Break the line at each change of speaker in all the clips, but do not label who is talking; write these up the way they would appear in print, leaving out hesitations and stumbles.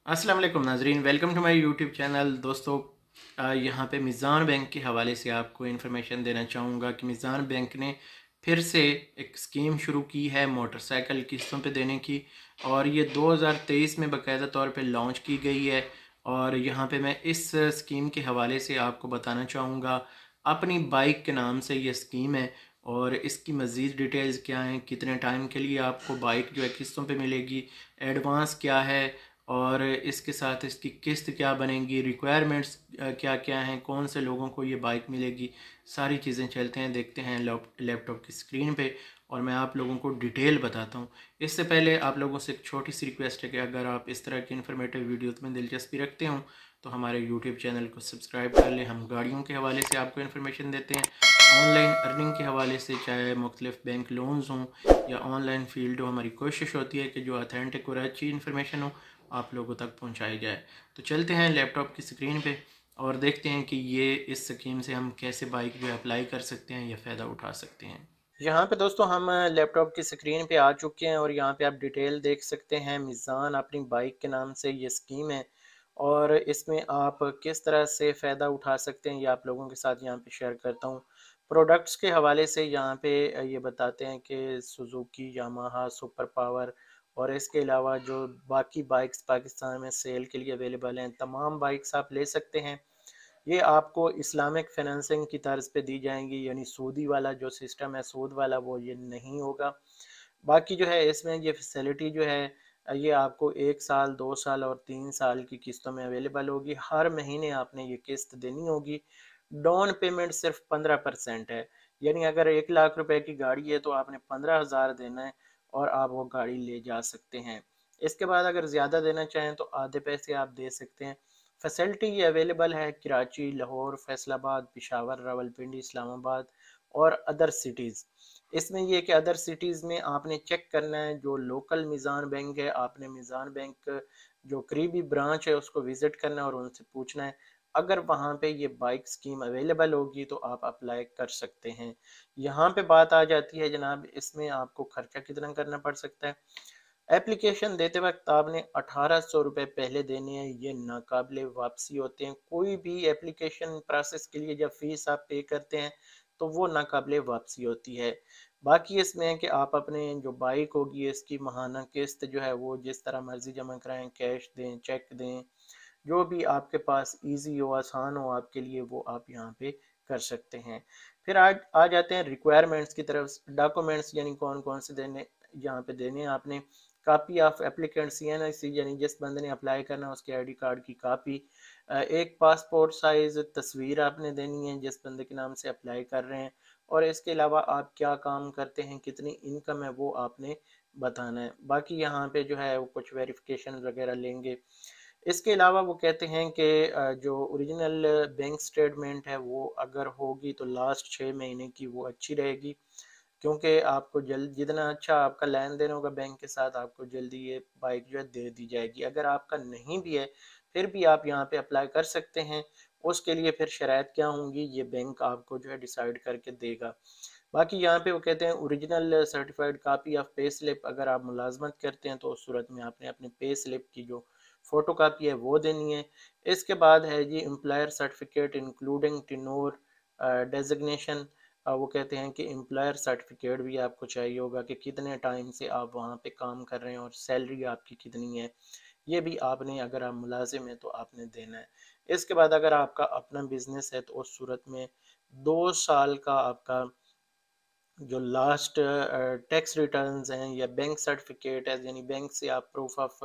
अस्सलाम वालेकुम नाजरीन, welcome to my YouTube channel. दोस्तों, यहाँ पे मिज़ान बैंक के हवाले से आपको इन्फॉर्मेशन देना चाहूँगा कि मिज़ान बैंक ने फिर से एक स्कीम शुरू की है मोटरसाइकिल किस्तों पे देने की, और ये 2023 में बाकायदा तौर पे लॉन्च की गई है। और यहाँ पे मैं इस स्कीम के हवाले से आपको बताना चाहूँगा। अपनी बाइक के नाम से ये स्कीम है, और इसकी मज़ीद डिटेल्स क्या हैं, कितने टाइम के लिए आपको बाइक जो है किस्तों पे मिलेगी, एडवांस क्या है, और इसके साथ इसकी किस्त क्या बनेगी, रिक्वायरमेंट्स क्या क्या हैं, कौन से लोगों को ये बाइक मिलेगी, सारी चीज़ें चलते हैं देखते हैं लैपटॉप की स्क्रीन पे, और मैं आप लोगों को डिटेल बताता हूँ। इससे पहले आप लोगों से एक छोटी सी रिक्वेस्ट है कि अगर आप इस तरह की इन्फॉर्मेटिव वीडियोस में दिलचस्पी रखते हो तो हमारे यूट्यूब चैनल को सब्सक्राइब कर लें। हम गाड़ियों के हवाले से आपको इन्फॉर्मेशन देते हैं, ऑनलाइन अर्निंग के हवाले से, चाहे मुख्तलिफ बैंक लोन्स हों या ऑनलाइन फील्ड हो। हमारी कोशिश होती है कि जो अथेंटिक और अच्छी इन्फॉर्मेशन हो आप लोगों तक पहुंचाई जाए। तो चलते हैं लैपटॉप की स्क्रीन पे और देखते हैं कि ये इस स्कीम से हम कैसे बाइक जो है अप्लाई कर सकते हैं या फ़ायदा उठा सकते हैं। यहाँ पे दोस्तों हम लैपटॉप की स्क्रीन पे आ चुके हैं, और यहाँ पे आप डिटेल देख सकते हैं। मिज़ान अपनी बाइक के नाम से ये स्कीम है, और इसमें आप किस तरह से फ़ायदा उठा सकते हैं ये आप लोगों के साथ यहाँ पे शेयर करता हूँ। प्रोडक्ट्स के हवाले से यहाँ पे ये बताते हैं कि सुजुकी, यामाहा, सुपर पावर और इसके अलावा जो बाकी बाइक्स पाकिस्तान में सेल के लिए अवेलेबल हैं, तमाम बाइक्स आप ले सकते हैं। ये आपको इस्लामिक फाइनेंसिंग की तर्ज पे दी जाएंगी, यानी सूदी वाला जो सिस्टम है, सूद वाला, वो ये नहीं होगा। बाकी जो है इसमें ये फैसिलिटी जो है ये आपको 1 साल, 2 साल और 3 साल की किस्तों में अवेलेबल होगी। हर महीने आपने ये किस्त देनी होगी। डाउन पेमेंट सिर्फ 15% है, यानी अगर 1 लाख रुपए की गाड़ी है तो आपने 15,000 देना है और आप वो गाड़ी ले जा सकते हैं। इसके बाद अगर ज़्यादा देना चाहें तो आधे पैसे आप दे सकते हैं। फैसिलिटी ये अवेलेबल है कराची, लाहौर, फैसलाबाद, पेशावर, रावलपिंडी, इस्लामाबाद और अदर सिटीज़। इसमें ये कि अदर सिटीज़ में आपने चेक करना है जो लोकल मिज़ान बैंक है, आपने मिज़ान बैंक जो करीबी ब्रांच है उसको विज़िट करना है और उनसे पूछना है। अगर वहाँ पे ये बाइक स्कीम अवेलेबल होगी तो आप अप्लाई कर सकते हैं। यहाँ पे बात आ जाती है जनाब, इसमें आपको खर्चा कितना करना पड़ सकता है। एप्लीकेशन देते वक्त आपने 1800 रुपये पहले देने हैं, ये नाकाबिले वापसी होते हैं। कोई भी एप्लीकेशन प्रोसेस के लिए जब फीस आप पे करते हैं तो वो नाकाबिले वापसी होती है। बाकी इसमें है कि आप अपने जो बाइक होगी इसकी माहाना किस्त जो है वो जिस तरह मर्जी जमा कराएं, कैश दें, चेक दें, जो भी आपके पास इजी हो, आसान हो आपके लिए, वो आप यहाँ पे कर सकते हैं। फिर आज आ जाते हैं रिक्वायरमेंट्स की तरफ। डॉक्यूमेंट्स यानी कौन कौन से देने यहाँ पे देने हैं आपने। कॉपी ऑफ एप्लीकेंट CNIC, यानी जिस बंदे ने अप्लाई करना है उसके आईडी कार्ड की कॉपी। एक पासपोर्ट साइज तस्वीर आपने देनी है जिस बंदे के नाम से अप्लाई कर रहे हैं, और इसके अलावा आप क्या काम करते हैं, कितनी इनकम है, वो आपने बताना है। बाकी यहाँ पे जो है वो कुछ वेरिफिकेशन वगैरह लेंगे। इसके अलावा वो कहते हैं कि जो ओरिजिनल बैंक स्टेटमेंट है वो अगर होगी तो लास्ट 6 महीने की वो अच्छी रहेगी, क्योंकि आपको जल्द जितना अच्छा आपका लेन देन होगा बैंक के साथ, आपको जल्दी ये बाइक जो है दे दी जाएगी। अगर आपका नहीं भी है फिर भी आप यहाँ पे अप्लाई कर सकते हैं। उसके लिए फिर शराइत क्या होंगी ये बैंक आपको जो है डिसाइड करके देगा। बाकी यहाँ पे वो कहते हैं original certified copy of pay slip, अगर आप मुलाजमत करते हैं तो उस सूरत में आपने अपने पे स्लिप की जो फोटो कापी है वो देनी है। इसके बाद है जी एम्प्लॉयर सर्टिफिकेट इंक्लूडिंग टिनोर डेजिग्नेशन। वो कहते हैं कि एम्प्लॉयर सर्टिफिकेट भी आपको चाहिए होगा कि कितने टाइम से आप वहाँ पे काम कर रहे हैं और सैलरी आपकी कितनी है, ये भी आपने, अगर आप मुलाजिम हैं तो आपने देना है। इसके बाद अगर आपका अपना बिजनेस है तो उस सूरत में 2 साल का आपका जो लास्ट टैक्स रिटर्न्स हैं या बैंक सर्टिफिकेट है, यानी बैंक से आप प्रूफ ऑफ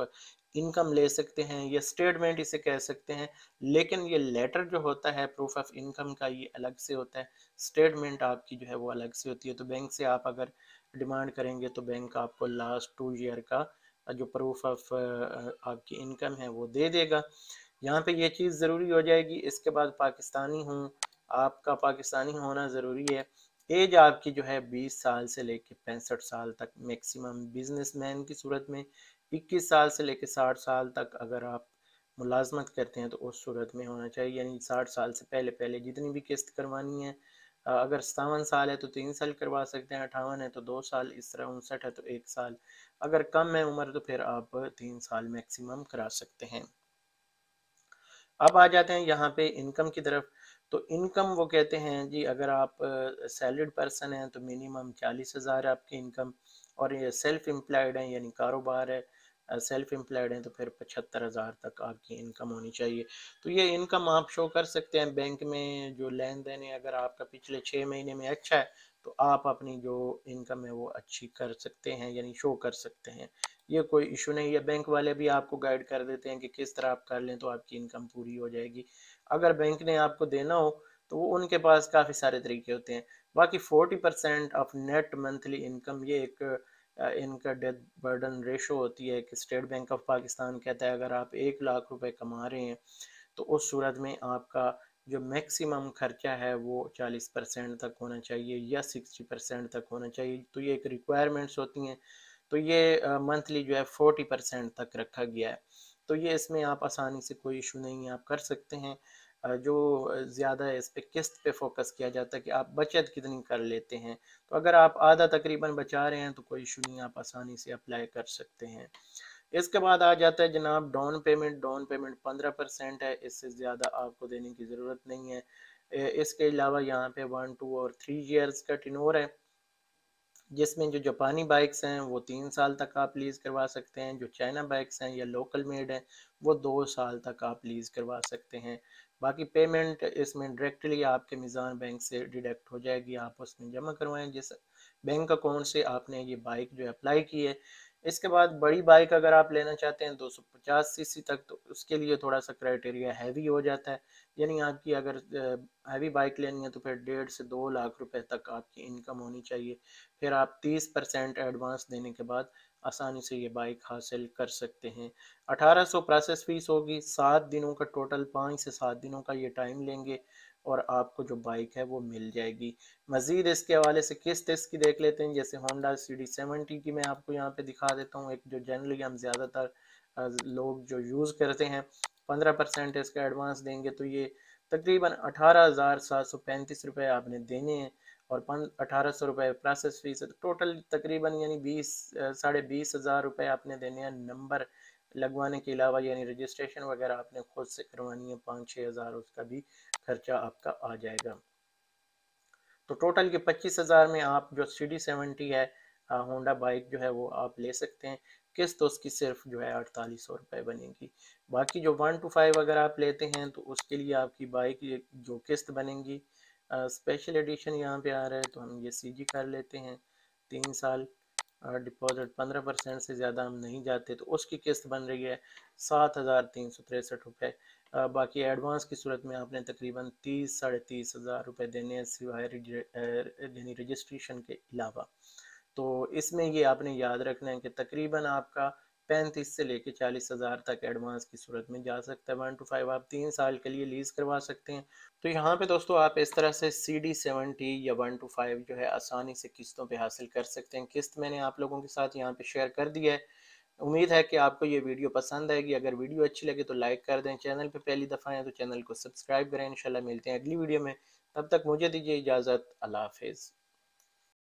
इनकम ले सकते हैं या स्टेटमेंट इसे कह सकते हैं। लेकिन ये लेटर जो होता है प्रूफ ऑफ इनकम का ये अलग से होता है, स्टेटमेंट आपकी जो है वो अलग से होती है। तो बैंक से आप अगर डिमांड करेंगे तो बैंक आपको लास्ट 2 ईयर का जो प्रूफ ऑफ आपकी इनकम है वो दे देगा। यहाँ पे ये चीज़ ज़रूरी हो जाएगी। इसके बाद पाकिस्तानी हूँ, आपका पाकिस्तानी होना ज़रूरी है। एज आपकी जो है 20 साल से लेके 65 साल तक मैक्सिमम। बिजनेसमैन की सूरत में 21 साल से लेके 60 साल तक अगर आप मुलाजमत करते हैं तो उस सूरत में होना चाहिए, यानी 60 साल से पहले पहले जितनी भी किस्त करवानी है अगर 57 साल है तो 3 साल करवा सकते हैं, 58 है तो 2 साल, इस तरह 59 है तो 1 साल, अगर कम है उम्र तो फिर आप 3 साल मैक्सिमम करा सकते हैं। अब आ जाते हैं यहाँ पे इनकम की तरफ। तो इनकम वो कहते हैं जी, अगर आप सैलरीड पर्सन हैं तो मिनिमम 40,000 है आपकी इनकम, और ये सेल्फ एम्प्लॉयड हैं यानी कारोबार है, सेल्फ एम्प्लॉयड हैं तो फिर 75,000 तक आपकी इनकम होनी चाहिए। तो ये इनकम आप शो कर सकते हैं बैंक में, जो लेन देन है अगर आपका पिछले 6 महीने में अच्छा है तो आप अपनी जो इनकम है वो अच्छी कर सकते हैं यानी शो कर सकते हैं। ये कोई इशू नहीं है, बैंक वाले भी आपको गाइड कर देते हैं कि किस तरह आप कर लें तो आपकी इनकम पूरी हो जाएगी। अगर बैंक ने आपको देना हो तो वो उनके पास काफ़ी सारे तरीके होते हैं। बाकी 40% ऑफ नेट मंथली इनकम, ये एक इनका डेथ बर्डन रेशो होती है कि स्टेट बैंक ऑफ पाकिस्तान कहता है अगर आप 1 लाख रुपए कमा रहे हैं तो उस सूरत में आपका जो मैक्सिमम खर्चा है वो 40% तक होना चाहिए या 60% तक होना चाहिए। तो ये एक रिक्वायरमेंट्स होती हैं। तो ये मंथली जो है 40% तक रखा गया है। तो ये इसमें आप आसानी से, कोई इशू नहीं है, आप कर सकते हैं। जो ज़्यादा है इस पे किस्त पे फोकस किया जाता है कि आप बचत कितनी कर लेते हैं। तो अगर आप आधा तकरीबन बचा रहे हैं तो कोई इशू नहीं, आप आसानी से अप्लाई कर सकते हैं। इसके बाद आ जाता है जनाब डाउन पेमेंट। डाउन पेमेंट 15% है, इससे ज़्यादा आपको देने की ज़रूरत नहीं है। इसके अलावा यहाँ पे 1, 2 और 3 ईयर्स का टिनोर है, जिसमें जो जापानी बाइक्स हैं वो 3 साल तक आप लीज़ करवा सकते हैं, जो चाइना बाइक्स हैं या लोकल मेड हैं वो 2 साल तक आप लीज़ करवा सकते हैं। बाकी पेमेंट इसमें डायरेक्टली आपके मीज़ान बैंक से डिडक्ट हो जाएगी, आप उसमें जमा करवाएं जिस बैंक अकाउंट से आपने ये बाइक जो अप्लाई की है। इसके बाद बड़ी बाइक अगर आप लेना चाहते हैं 250 सीसी तक, तो उसके लिए थोड़ा सा क्राइटेरिया हैवी हो जाता है, यानी आपकी अगर हैवी बाइक लेनी है तो फिर 1.5 से 2 लाख रुपए तक आपकी इनकम होनी चाहिए। फिर आप 30% एडवांस देने के बाद आसानी से ये बाइक हासिल कर सकते हैं। 1800 प्रोसेस फीस होगी, 7 दिनों का टोटल, 5 से 7 दिनों का ये टाइम लेंगे और आपको जो बाइक है वो मिल जाएगी। मज़ीद इसके हवाले से किस्त इसकी देख लेते हैं। जैसे होंडा CD70 की मैं आपको यहाँ पे दिखा देता हूँ, एक जो जनरली हम ज़्यादातर लोग जो यूज़ करते हैं। 15% इसका एडवांस देंगे तो ये तकरीबन 18,735 रुपये आपने देने हैं, और 1800 रुपये प्रोसेस फीस है, तो टोटल तकरीबन यानी 20 साढ़े 20 हज़ार रुपये आपने देने हैं नंबर लगवाने के अलावा, यानी रजिस्ट्रेशन वगैरह आपने खुद से करवानी है, 5-6 हज़ार उसका भी खर्चा आपका आ जाएगा। तो टोटल के 25 हज़ार में आप जो CD70 है होंडा बाइक जो है वो आप ले सकते हैं। किस्त उसकी सिर्फ जो है 4800 रुपये बनेगी। बाकी जो 1 to 5 अगर आप लेते हैं तो उसके लिए आपकी बाइक जो किस्त बनेगी, स्पेशल एडिशन यहाँ पे आ रहा है तो हम ये CG कर लेते हैं, 3 साल, डिपॉजिट 15% से ज़्यादा हम नहीं जाते, तो उसकी किस्त बन रही है 7,363 रुपये। बाकी एडवांस की सूरत में आपने तकरीबन 30-30.5 हज़ार रुपये देने हैं सिवाय यानी रजिस्ट्रेशन के अलावा। तो इसमें ये आपने याद रखना है कि तकरीबन आपका 35 से लेके 40 हज़ार तक एडवांस की सूरत में जा सकता है। 1 to 5 आप 3 साल के लिए लीज़ करवा सकते हैं। तो यहाँ पे दोस्तों आप इस तरह से CD70 या 1 to 5 जो है आसानी से किस्तों पे हासिल कर सकते हैं। किस्त मैंने आप लोगों के साथ यहाँ पे शेयर कर दिया है। उम्मीद है कि आपको ये वीडियो पसंद आएगी। अगर वीडियो अच्छी लगे तो लाइक कर दें, चैनल पे पहली दफ़ा आए तो चैनल को सब्सक्राइब करें। इंशाल्लाह मिलते हैं अगली वीडियो में, तब तक मुझे दीजिए इजाज़त। अल्लाह हाफिज़।